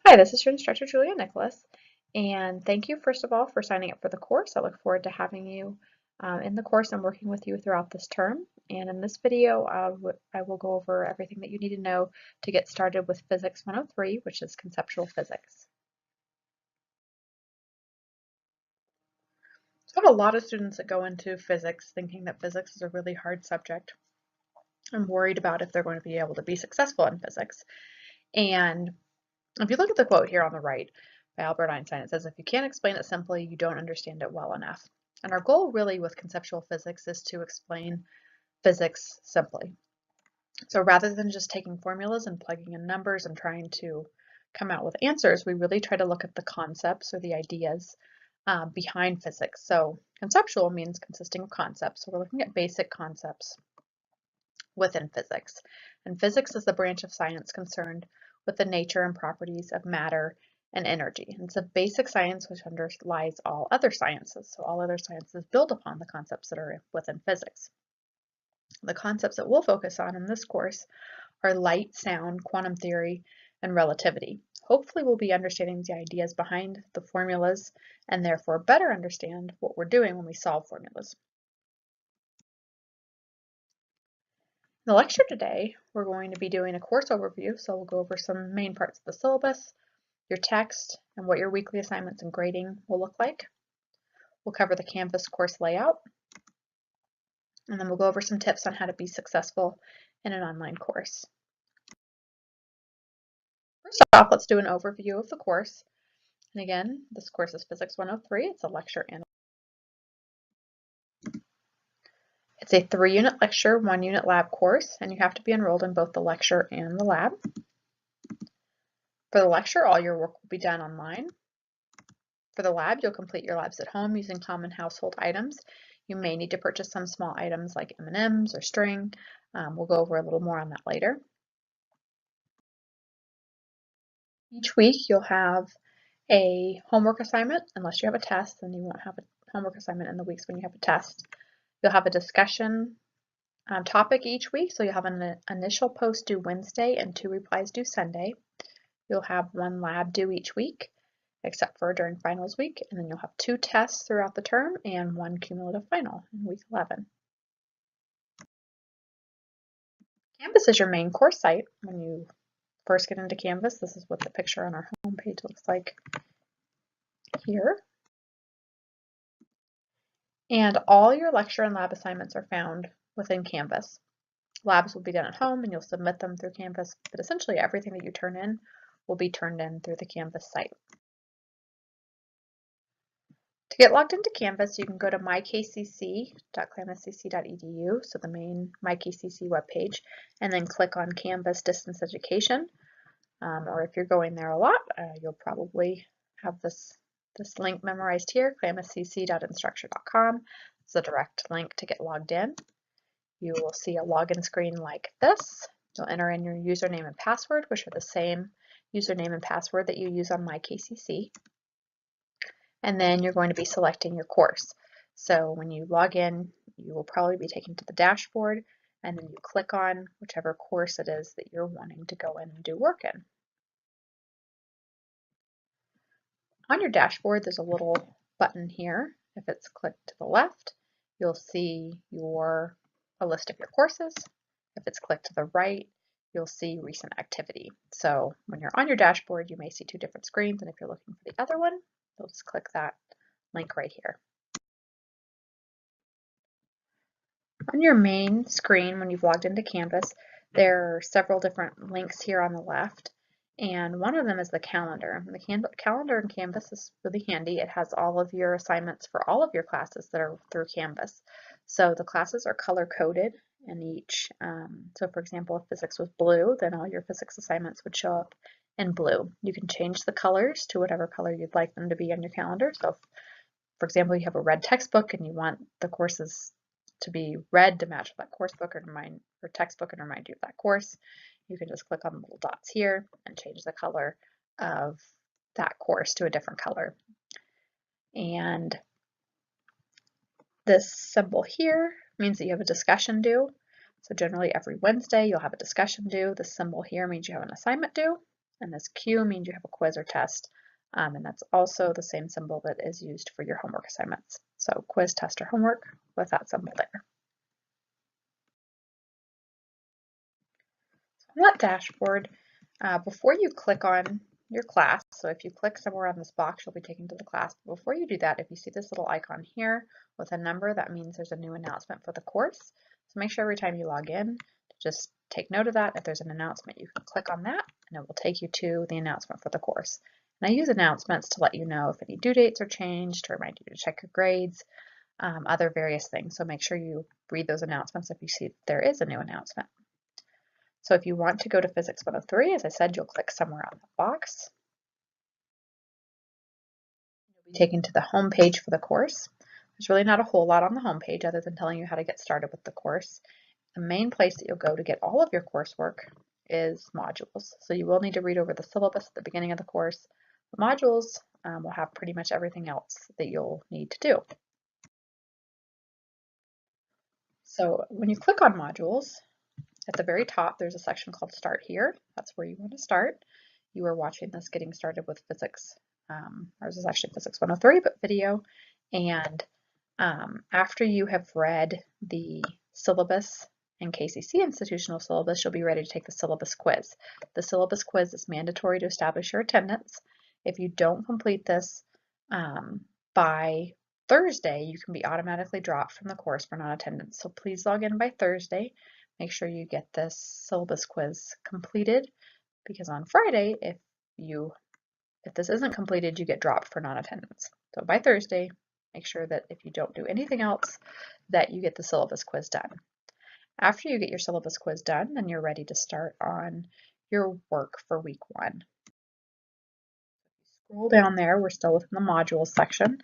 Hi, this is your instructor, Julia Nicholas, and thank you first of all for signing up for the course. I look forward to having you in the course and working with you throughout this term. And in this video, I will go over everything that you need to know to get started with Physics 103, which is conceptual physics. So I have a lot of students that go into physics thinking that physics is a really hard subject. I'm worried about if they're going to be able to be successful in physics. And if you look at the quote here on the right by Albert Einstein, it says, if you can't explain it simply, you don't understand it well enough. And our goal really with conceptual physics is to explain physics simply. So rather than just taking formulas and plugging in numbers and trying to come out with answers, we really try to look at the concepts or the ideas behind physics. So conceptual means consisting of concepts. So we're looking at basic concepts within physics. And physics is the branch of science concerned with the nature and properties of matter and energy. And it's a basic science which underlies all other sciences. So all other sciences build upon the concepts that are within physics. The concepts that we'll focus on in this course are light, sound, quantum theory, and relativity. Hopefully we'll be understanding the ideas behind the formulas and therefore better understand what we're doing when we solve formulas. In the lecture today, we're going to be doing a course overview, so we'll go over some main parts of the syllabus, your text, and what your weekly assignments and grading will look like. We'll cover the Canvas course layout, and then we'll go over some tips on how to be successful in an online course. First off, let's do an overview of the course. And again, this course is Physics 103. It's a lecture and it's a 3-unit lecture, 1-unit lab course, and you have to be enrolled in both the lecture and the lab. For the lecture, all your work will be done online. For the lab, you'll complete your labs at home using common household items. You may need to purchase some small items like M&Ms or string. We'll go over a little more on that later. Each week, you'll have a homework assignment. Unless you have a test, then you won't have a homework assignment in the weeks when you have a test. You'll have a discussion topic each week, so you'll have an initial post due Wednesday and 2 replies due Sunday. You'll have 1 lab due each week, except for during finals week, and then you'll have 2 tests throughout the term and 1 cumulative final in week 11. Canvas is your main course site. When you first get into Canvas, this is what the picture on our home page looks like here. And all your lecture and lab assignments are found within Canvas. Labs will be done at home and you'll submit them through Canvas, but essentially everything that you turn in will be turned in through the Canvas site. To get logged into Canvas, you can go to mykcc.clamascc.edu, so the main MyKCC webpage, and then click on Canvas Distance Education. Or if you're going there a lot, you'll probably have this link memorized here, clamascc.instructure.com. It's a direct link to get logged in. You will see a login screen like this. You'll enter in your username and password, which are the same username and password that you use on MyKCC. And then you're going to be selecting your course. So when you log in, you will probably be taken to the dashboard, and then you click on whichever course it is that you're wanting to go in and do work in. On your dashboard, there's a little button here. If it's clicked to the left, you'll see a list of your courses. If it's clicked to the right, you'll see recent activity. So when you're on your dashboard, you may see 2 different screens, and if you're looking for the other one, you'll just click that link right here. On your main screen, when you've logged into Canvas, there are several different links here on the left, and one of them is the calendar. The calendar in Canvas is really handy. It has all of your assignments for all of your classes that are through Canvas. So the classes are color-coded in each. So for example, if physics was blue, then all your physics assignments would show up in blue. You can change the colors to whatever color you'd like them to be on your calendar. So if, for example, you have a red textbook and you want the courses to be red to match that course book or textbook and remind you of that course, you can just click on the little dots here and change the color of that course to a different color. And this symbol here means that you have a discussion due. So generally every Wednesday you'll have a discussion due. The symbol here means you have an assignment due. and this Q means you have a quiz or test, and that's also the same symbol that is used for your homework assignments. So quiz, test, or homework with that symbol there. On that dashboard, before you click on your class, so if you click somewhere on this box, you'll be taken to the class. But before you do that, if you see this little icon here with a number, that means there's a new announcement for the course. So make sure every time you log in, to just take note of that. If there's an announcement, you can click on that and it will take you to the announcement for the course. And I use announcements to let you know if any due dates are changed, to remind you to check your grades, other various things. So make sure you read those announcements if you see there is a new announcement. So if you want to go to Physics 103, as I said, you'll click somewhere on the box. You'll be taken to the home page for the course. There's really not a whole lot on the home page other than telling you how to get started with the course. The main place that you'll go to get all of your coursework is modules. So you will need to read over the syllabus at the beginning of the course. The modules will have pretty much everything else that you'll need to do. So when you click on modules, at the very top, there's a section called Start Here. That's where you want to start. You are watching this Getting Started with Physics. Ours is actually Physics 103, but video. And after you have read the syllabus and KCC institutional syllabus, you'll be ready to take the syllabus quiz. The syllabus quiz is mandatory to establish your attendance. If you don't complete this by Thursday, you can be automatically dropped from the course for non-attendance. So please log in by Thursday. Make sure you get this syllabus quiz completed, because on Friday, if this isn't completed, you get dropped for non-attendance. So by Thursday, make sure that if you don't do anything else, that you get the syllabus quiz done. After you get your syllabus quiz done, then you're ready to start on your work for week 1. Scroll down there, we're still within the modules section.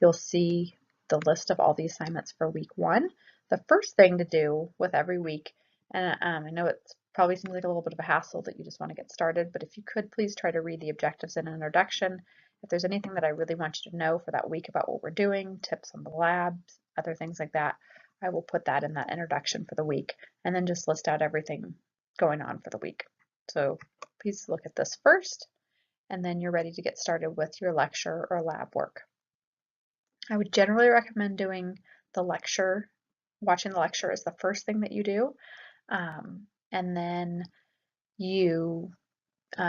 You'll see the list of all the assignments for week 1. The first thing to do with every week, and I know it probably seems like a little bit of a hassle that you just want to get started, but if you could please try to read the objectives and introduction. If there's anything that I really want you to know for that week about what we're doing, tips on the labs, other things like that, I will put that in that introduction for the week, and then just list out everything going on for the week. So please look at this first, and then you're ready to get started with your lecture or lab work. I would generally recommend doing the lecture, watching the lecture is the first thing that you do, and then you,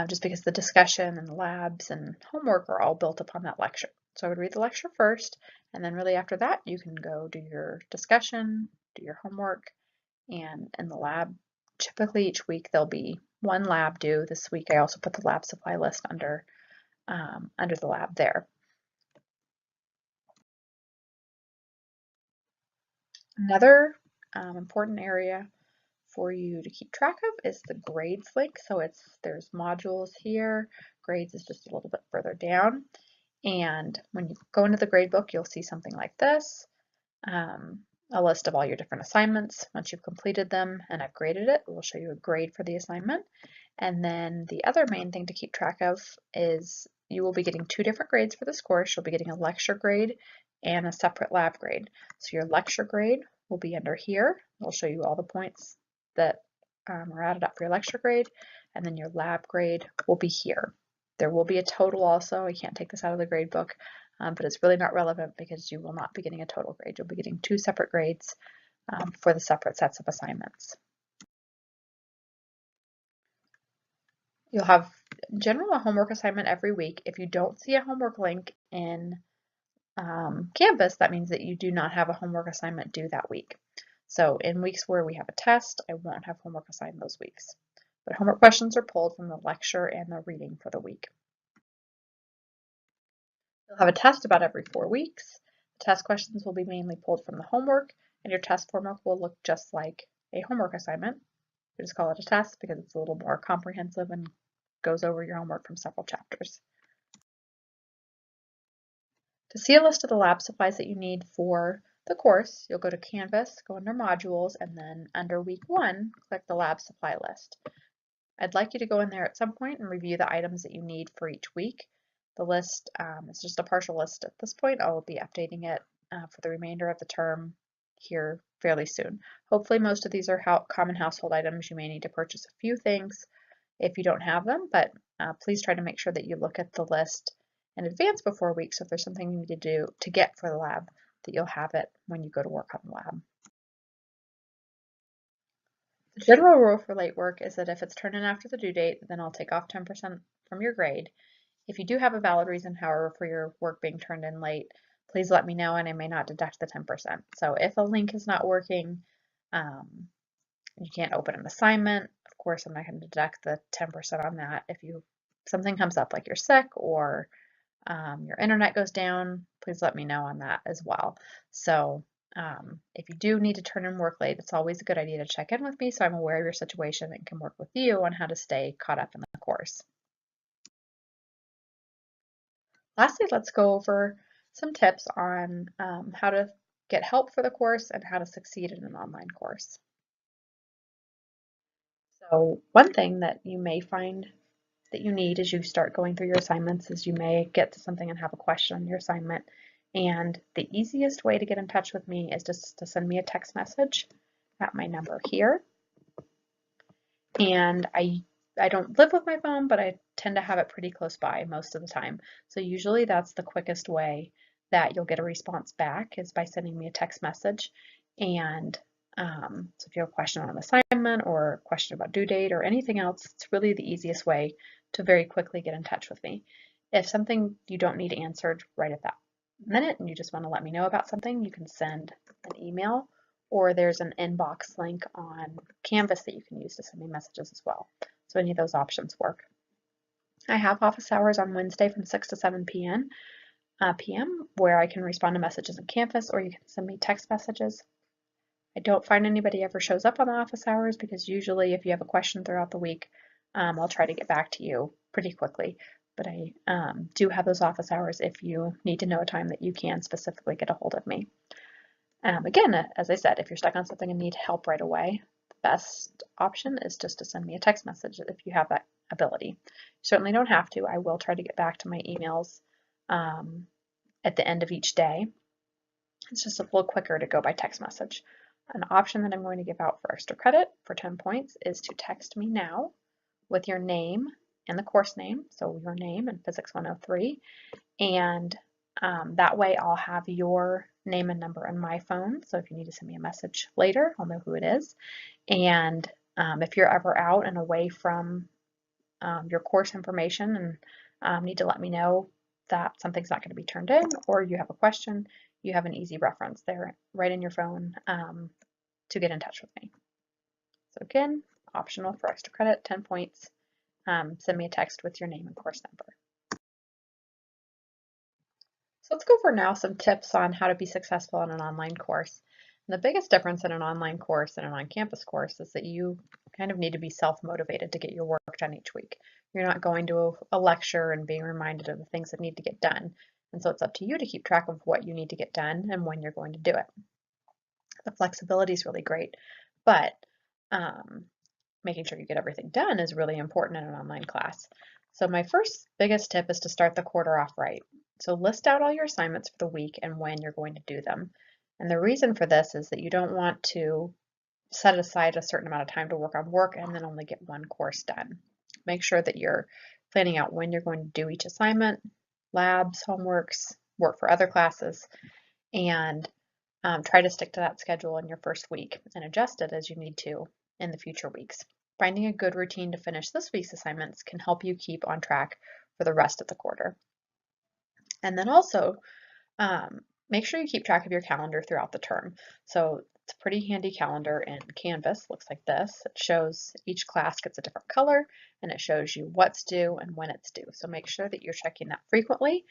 just because the discussion and the labs and homework are all built upon that lecture. So I would read the lecture first, and then really after that you can go do your discussion, do your homework, and in the lab, typically each week there'll be one lab due. This week I also put the lab supply list under the lab there. Another important area for you to keep track of is the grades link. So there's modules here, grades is just a little bit further down. And when you go into the grade book, you'll see something like this, a list of all your different assignments. Once you've completed them and I've graded it, it will show you a grade for the assignment. And then the other main thing to keep track of is you will be getting 2 different grades for this course. You'll be getting a lecture grade and a separate lab grade. So your lecture grade will be under here. It'll show you all the points that are added up for your lecture grade, and then your lab grade will be here. There will be a total also. I can't take this out of the grade book, but it's really not relevant because you will not be getting a total grade. You'll be getting 2 separate grades for the separate sets of assignments. You'll have in general a homework assignment every week. If you don't see a homework link in Canvas, that means that you do not have a homework assignment due that week. So in weeks where we have a test, I won't have homework assigned those weeks. But homework questions are pulled from the lecture and the reading for the week. You'll have a test about every 4 weeks. The test questions will be mainly pulled from the homework, and your test format will look just like a homework assignment. We just call it a test because it's a little more comprehensive and goes over your homework from several chapters. To see a list of the lab supplies that you need for the course, you'll go to Canvas, go under Modules, and then under Week 1, click the lab supply list. I'd like you to go in there at some point and review the items that you need for each week. The list is just a partial list at this point. I will be updating it for the remainder of the term here fairly soon. Hopefully most of these are common household items. You may need to purchase a few things if you don't have them, but please try to make sure that you look at the list in advance before a week. So if there's something you need to do to get for the lab, that you'll have it when you go to work on the lab. The general rule for late work is that if it's turned in after the due date, then I'll take off 10% from your grade. If you do have a valid reason, however, for your work being turned in late, please let me know and I may not deduct the 10%. So if a link is not working, you can't open an assignment, of course I'm not going to deduct the 10% on that. If something comes up like you're sick or your internet goes down, please let me know on that as well. So if you do need to turn in work late, it's always a good idea to check in with me so I'm aware of your situation and can work with you on how to stay caught up in the course. Lastly, let's go over some tips on how to get help for the course and how to succeed in an online course. So one thing that you may find that you need as you start going through your assignments is you may get to something and have a question on your assignment. And the easiest way to get in touch with me is just to send me a text message at my number here. And I don't live with my phone, but I tend to have it pretty close by most of the time. So usually that's the quickest way that you'll get a response back is by sending me a text message. And so if you have a question on an assignment or a question about due date or anything else, it's really the easiest way to very quickly get in touch with me. If something you don't need answered right at that minute and you just want to let me know about something, you can send an email or there's an inbox link on Canvas that you can use to send me messages as well. So any of those options work. I have office hours on Wednesday from 6 to 7 p.m. Where I can respond to messages in Canvas or you can send me text messages. I don't find anybody ever shows up on the office hours because usually if you have a question throughout the week, I'll try to get back to you pretty quickly. But I do have those office hours if you need to know a time that you can specifically get a hold of me. Again, as I said, if you're stuck on something and need help right away, the best option is just to send me a text message if you have that ability. You certainly don't have to. I will try to get back to my emails at the end of each day. It's just a little quicker to go by text message. An option that I'm going to give out for extra credit for 10 points is to text me now with your name and the course name, so your name and Physics 103, and that way I'll have your name and number on my phone, so if you need to send me a message later, I'll know who it is. And if you're ever out and away from your course information and need to let me know that something's not going to be turned in or you have a question, you have an easy reference there right in your phone to get in touch with me. So again, optional for extra credit, 10 points. Send me a text with your name and course number. So let's go over now some tips on how to be successful in an online course. And the biggest difference in an online course and an on-campus course is that you kind of need to be self-motivated to get your work done each week. You're not going to a lecture and being reminded of the things that need to get done. And so it's up to you to keep track of what you need to get done and when you're going to do it. The flexibility is really great, but making sure you get everything done is really important in an online class. So my first biggest tip is to start the quarter off right. So list out all your assignments for the week and when you're going to do them. And the reason for this is that you don't want to set aside a certain amount of time to work on work and then only get one course done. Make sure that you're planning out when you're going to do each assignment, labs, homeworks, work for other classes, and try to stick to that schedule in your first week and adjust it as you need to in the future weeks. Finding a good routine to finish this week's assignments can help you keep on track for the rest of the quarter. And then also, make sure you keep track of your calendar throughout the term. So it's a pretty handy calendar in Canvas, looks like this. It shows each class gets a different color and it shows you what's due and when it's due. So make sure that you're checking that frequently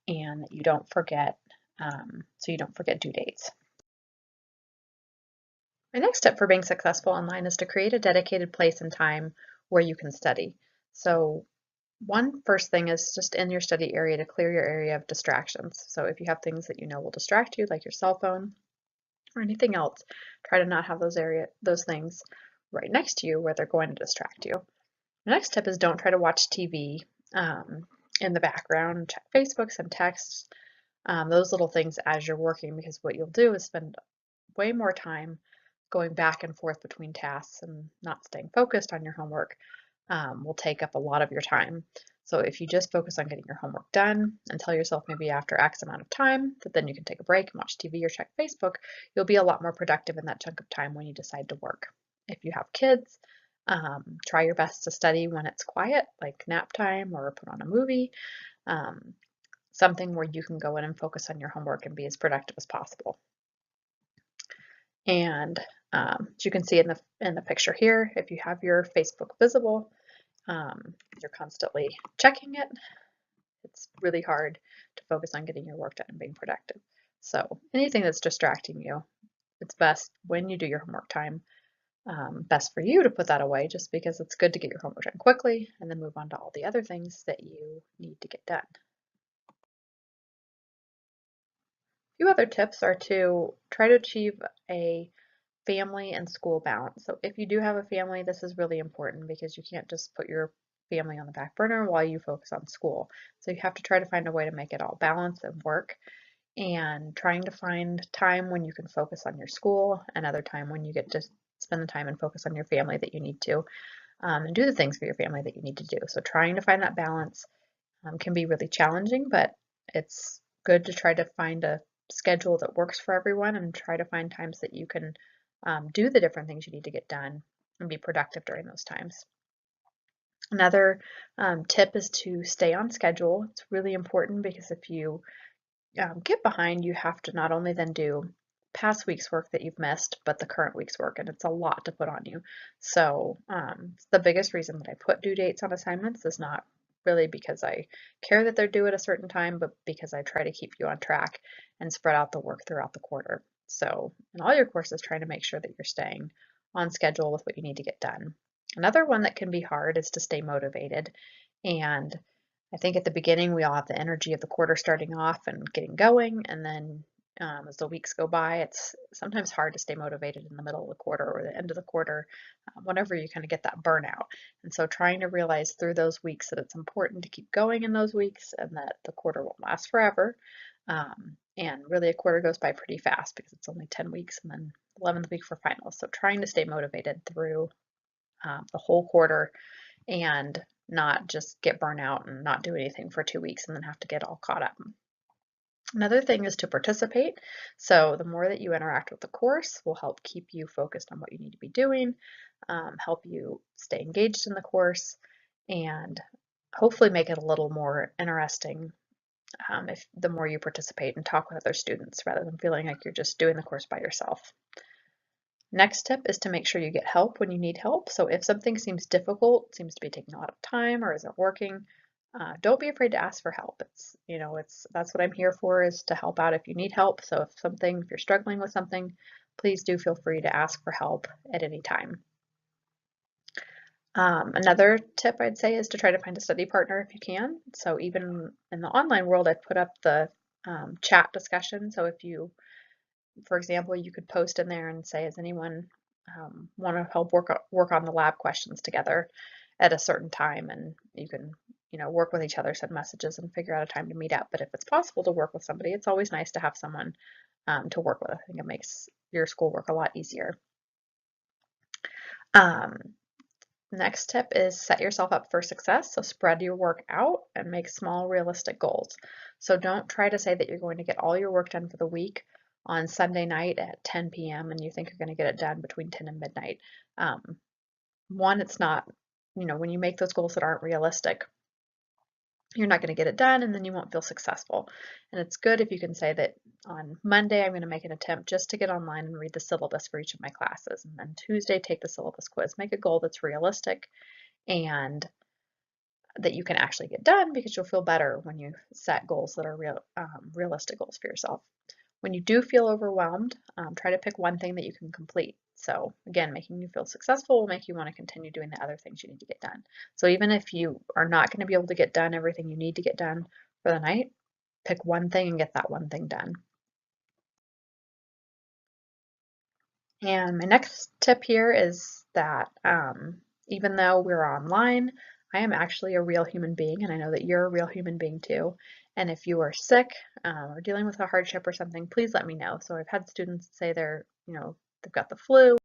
and that you don't forget, so you don't forget due dates. My next tip for being successful online is to create a dedicated place and time where you can study. So one first thing is just in your study area to clear your area of distractions. So if you have things that you know will distract you, like your cell phone or anything else, try to not have those things right next to you where they're going to distract you. The next tip is don't try to watch TV in the background. Check Facebook, send texts, those little things as you're working, because what you'll do is spend way more time going back and forth between tasks and not staying focused on your homework will take up a lot of your time. So if you just focus on getting your homework done and tell yourself maybe after X amount of time that then you can take a break and watch TV or check Facebook, you'll be a lot more productive in that chunk of time when you decide to work. If you have kids, try your best to study when it's quiet, like nap time or put on a movie, um, something where you can go in and focus on your homework and be as productive as possible. And as you can see in the picture here, if you have your Facebook visible, you're constantly checking it. It's really hard to focus on getting your work done and being productive. So anything that's distracting you, it's best when you do your homework time, best for you to put that away just because it's good to get your homework done quickly and then move on to all the other things that you need to get done. A few other tips are to try to achieve a family and school balance. So if you do have a family, this is really important because you can't just put your family on the back burner while you focus on school. So you have to try to find a way to make it all balance and work, and trying to find time when you can focus on your school and other time when you get to spend the time and focus on your family that you need to, and do the things for your family that you need to do. So trying to find that balance can be really challenging, but it's good to try to find a schedule that works for everyone and try to find times that you can do the different things you need to get done and be productive during those times. Another tip is to stay on schedule. It's really important because if you get behind, you have to not only then do past week's work that you've missed, but the current week's work, and it's a lot to put on you. So the biggest reason that I put due dates on assignments is not really because I care that they're due at a certain time, but because I try to keep you on track and spread out the work throughout the quarter. So in all your courses, trying to make sure that you're staying on schedule with what you need to get done. Another one that can be hard is to stay motivated. And I think at the beginning we all have the energy of the quarter starting off and getting going, and then as the weeks go by, it's sometimes hard to stay motivated in the middle of the quarter or the end of the quarter, whenever you kind of get that burnout. And so trying to realize through those weeks that it's important to keep going in those weeks and that the quarter won't last forever. And really a quarter goes by pretty fast because it's only 10 weeks and then 11th week for finals. So trying to stay motivated through the whole quarter and not just get burnt out and not do anything for 2 weeks and then have to get all caught up. Another thing is to participate. So the more that you interact with the course will help keep you focused on what you need to be doing, help you stay engaged in the course, and hopefully make it a little more interesting if the more you participate and talk with other students rather than feeling like you're just doing the course by yourself. Next tip is to make sure you get help when you need help. So if something seems difficult, seems to be taking a lot of time or isn't working, don't be afraid to ask for help. That's what I'm here for, is to help out if you need help. So if you're struggling with something, please do feel free to ask for help at any time. Another tip I'd say is to try to find a study partner if you can. So even in the online world, I've put up the chat discussion. So if you, for example, you could post in there and say, does anyone want to help work on the lab questions together at a certain time? And you can, work with each other, send messages, and figure out a time to meet up. But if it's possible to work with somebody, it's always nice to have someone to work with. I think it makes your schoolwork a lot easier. Next tip is set yourself up for success. So spread your work out and make small, realistic goals. So don't try to say that you're going to get all your work done for the week on Sunday night at 10 p.m. and you think you're going to get it done between 10 and midnight. One, it's not, when you make those goals that aren't realistic, you're not going to get it done and then you won't feel successful. And it's good if you can say that on Monday, I'm going to make an attempt just to get online and read the syllabus for each of my classes. And then Tuesday, take the syllabus quiz. Make a goal that's realistic and that you can actually get done, because you'll feel better when you set goals that are realistic goals for yourself. When you do feel overwhelmed, try to pick one thing that you can complete. So again, making you feel successful will make you want to continue doing the other things you need to get done. So even if you are not going to be able to get done everything you need to get done for the night, pick one thing and get that one thing done. And my next tip here is that even though we're online, I am actually a real human being, and I know that you're a real human being too. And if you are sick or dealing with a hardship or something, please let me know. So I've had students say they've got the flu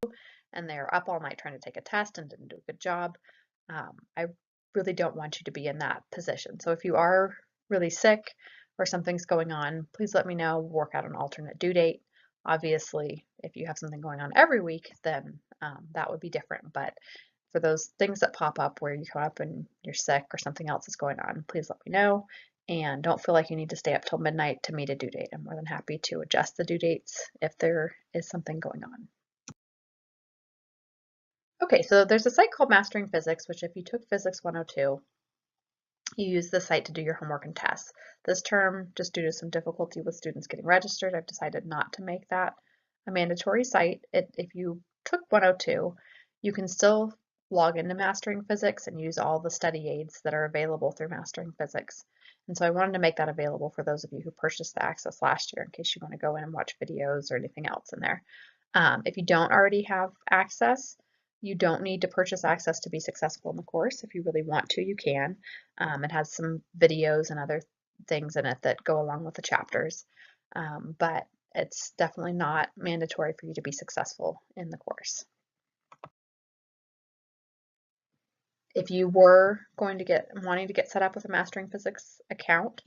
and they're up all night trying to take a test and didn't do a good job. I really don't want you to be in that position. So if you are really sick or something's going on, please let me know. We'll work out an alternate due date. Obviously, if you have something going on every week, then that would be different. But for those things that pop up where you come up and you're sick or something else is going on, please let me know. And don't feel like you need to stay up till midnight to meet a due date. I'm more than happy to adjust the due dates if there is something going on. Okay, so there's a site called Mastering Physics, which if you took Physics 102, you use the site to do your homework and tests. This term, just due to some difficulty with students getting registered, I've decided not to make that a mandatory site. If you took 102, you can still log into Mastering Physics and use all the study aids that are available through Mastering Physics. And so I wanted to make that available for those of you who purchased the access last year in case you want to go in and watch videos or anything else in there. If you don't already have access, you don't need to purchase access to be successful in the course. If you really want to, you can. It has some videos and other things in it that go along with the chapters, but it's definitely not mandatory for you to be successful in the course. If you were wanting to get set up with a Mastering Physics account,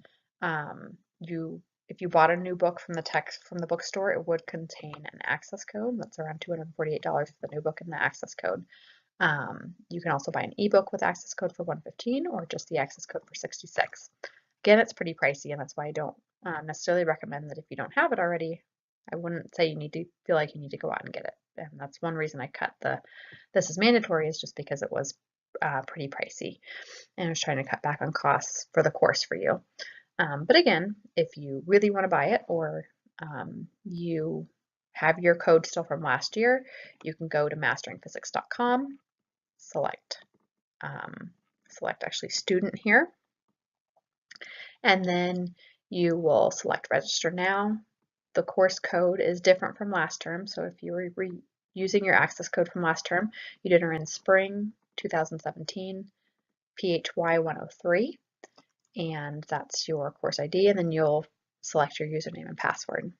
if you bought a new book from the bookstore, it would contain an access code. That's around $248 for the new book and the access code. You can also buy an ebook with access code for $115 or just the access code for $66. Again, it's pretty pricey, and that's why I don't necessarily recommend that if you don't have it already. I wouldn't say you need to feel like you need to go out and get it. And that's one reason I cut this is mandatory, is just because it was pretty pricey, and I was trying to cut back on costs for the course for you. But again, if you really want to buy it, or you have your code still from last year, you can go to masteringphysics.com, select actually student here, and then you will select register now. The course code is different from last term, so if you were using your access code from last term, you'd enter in spring 2017 PHY 103, and that's your course ID, and then you'll select your username and password.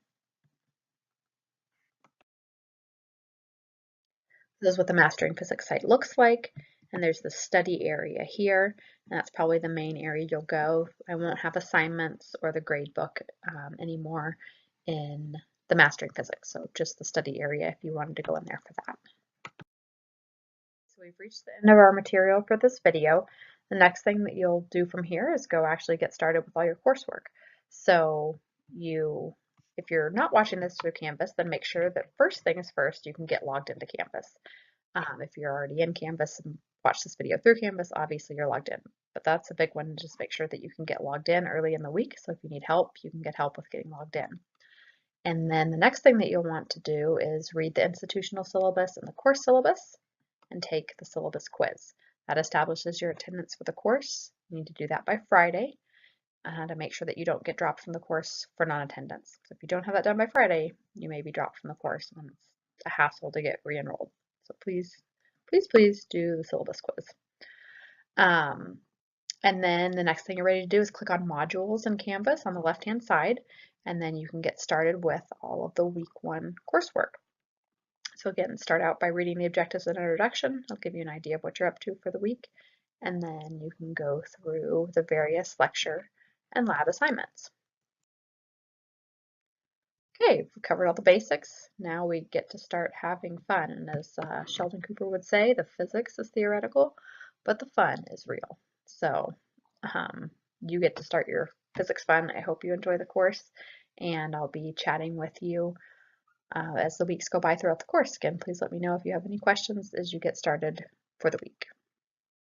This is what the Mastering Physics site looks like, and there's the study area here, and that's probably the main area you'll go. I won't have assignments or the grade book anymore in the Mastering Physics, so just the study area if you wanted to go in there for that. So we've reached the end of our material for this video. The next thing that you'll do from here is go actually get started with all your coursework. So if you're not watching this through Canvas, then make sure that first things first, you can get logged into Canvas. If you're already in Canvas and watch this video through Canvas, obviously you're logged in. But that's a big one, just make sure that you can get logged in early in the week. So if you need help, you can get help with getting logged in. And then the next thing that you'll want to do is read the institutional syllabus and the course syllabus and take the syllabus quiz. That establishes your attendance for the course. You need to do that by Friday to make sure that you don't get dropped from the course for non-attendance. So if you don't have that done by Friday, you may be dropped from the course, and it's a hassle to get re-enrolled. So please, please, please do the syllabus quiz. And then the next thing you're ready to do is click on modules in Canvas on the left-hand side, and then you can get started with all of the week 1 coursework. So again, start out by reading the objectives and introduction. I'll give you an idea of what you're up to for the week, and then you can go through the various lecture and lab assignments. Okay, we've covered all the basics. Now we get to start having fun. And as Sheldon Cooper would say, the physics is theoretical, but the fun is real. So you get to start your physics fun. I hope you enjoy the course, and I'll be chatting with you as the weeks go by throughout the course. Again, please let me know if you have any questions as you get started for the week.